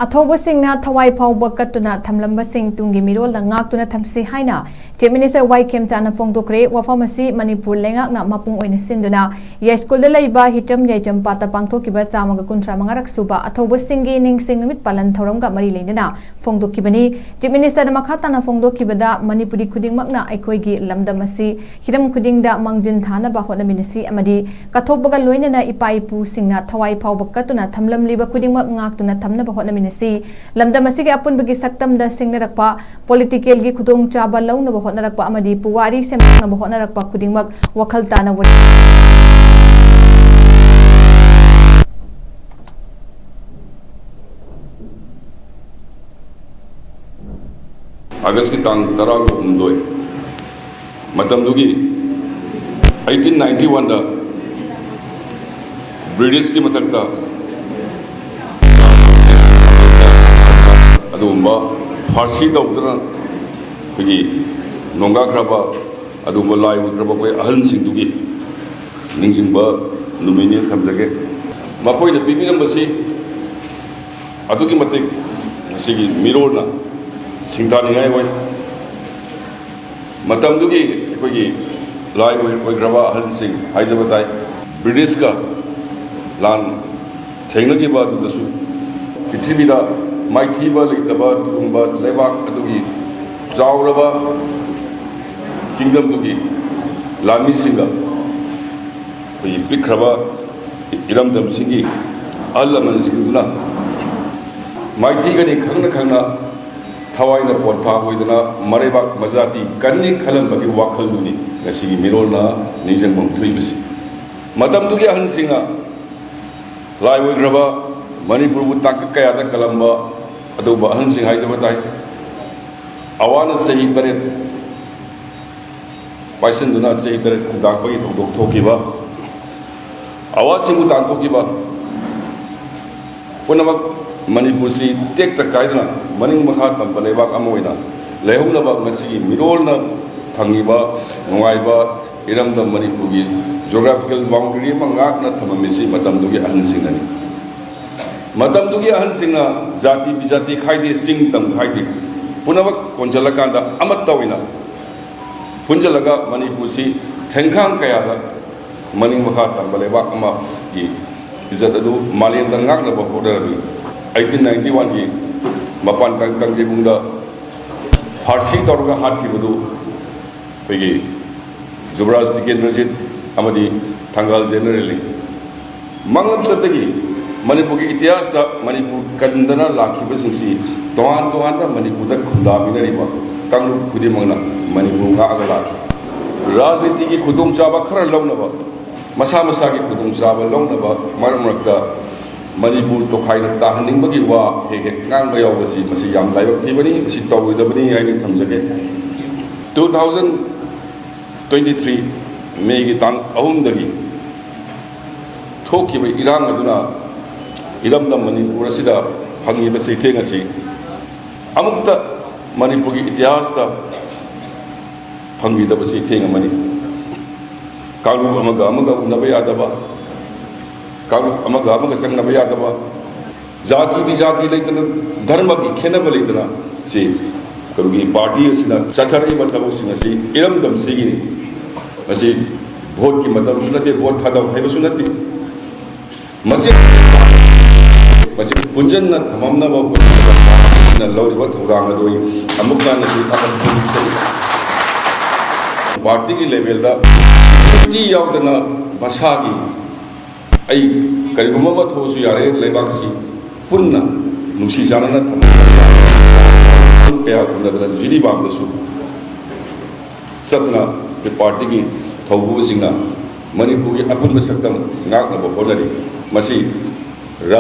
अथौबसिंगना थवाई फाउबा कत्तुना थमलंबसिंग Tungi मिरोलदा ngaktuna thamsi haina Chief Minister Wai Khemchana phongdokre wafam asi Manipur lengakna mapung oina sinduna Yaskul da laiba hitam yaijam pata pangthokiba chamaga kuntra mangarak suba athaubasingi ningsing numit palan thoramga mari leindana phongdokibani Chief Minister makhatana phongdokibada Manipuri khudingmakna aikhoigi lamdam asi hiram khudingda mangjin thana ba honaminasi amadi kathokbaga loinana ipaipu singna thawai phauba kattuna thamlamliba khudingmak ngaktuna thamna ba honamin lamdam asigi apun bagi saktam da singnarakpa political gi khudong chaba launa ba hotnarakpa amadi puwari semna ba hotnarakpa khudingmak wakhal tana wari August ki tang tarang umdoi matam dugi 1891 da British ki matakta adumba farsi daudra pagi nonga kraba adumba lai kraba koi ahal sing dugi ningsingba numini thamjage makoi na bibiram basi adugi matik sigi mirona singtani ngai wai matam dugi koi lai koi kraba ahal sing haijabatai British ka lan thengna ki baad dasu prithivida maithiba leitaba tumba lebak adugi zawraba kingdom dugi lami singa oi pikraba iramdam singi allaman singuna maithigani khangna thawaina pontha hoidana marebak majati kanni khalam bagi wakhal duni ngasigi mirolna nijang bangthuibasi matam dugi ahan singa lai oigraba Manipur bu tak kaya da kalamba adu bahan sing hai jabatai awana sahi taret paisan duna sahi taret dak bagi dok thokiba awa sing bu tak thokiba punamak Manipur si tek ta kaidana maning makha tam balebak amoina lehumna ba ngasi mirolna thangiba nungaiba iramda Manipur gi geographical boundary mangak na thamamisi matam dugi ahan sinani matam dugi ahan singna jati bijati khaide sing tam khaide punamak konjalakanda amat tawina punjalaga Manipur si thengkhang kaya da maning makha tambaleba ama ki izat adu malen da ngak na ba hodarabi 1891 gi mapan kang jebungda farsi torga hat ki budu pegi Jubraj Tikendrajit amadi thangal generally manglam satagi Manipur ki इतिहास दा Manipur kandana lakhi basingsi tohan da Manipur da khunda binari ba tanglu khudi mangna Manipur nga aga lakhi rajniti ki khudum chaba khara launa ba masa ki khudum chaba launa ba maramrakta Manipur to khaina ta haning bagi wa hege ngang ba yawasi masi yam laibak thibani masi tawida bani ai thamjage 2023 May gi tang ahum dagi thoki ba irang aduna iramda Manipur asida hangi ba seitheng asi amukta Manipur gi itihas da hangi da ba seitheng amani kalu amaga unaba yadaba kalu amaga sangnaba yadaba jati bi jati leitana dharma gi khenaba leitana si kalu gi party asina satharai matabu singasi iramdam sigi asi vote ki matam sunate vote thada haiba sunati masi masi punjanna thamamna ba na lawriba thurang adoi amukna na si akan party ki level da ti yaudana basagi ai kariguma ba thosu yare lebak si punna nusi janana thamamna ya kunadra jili bam da su satna ke party ki thobu singna Manipur ki apun masaktam ngak na ba honari masi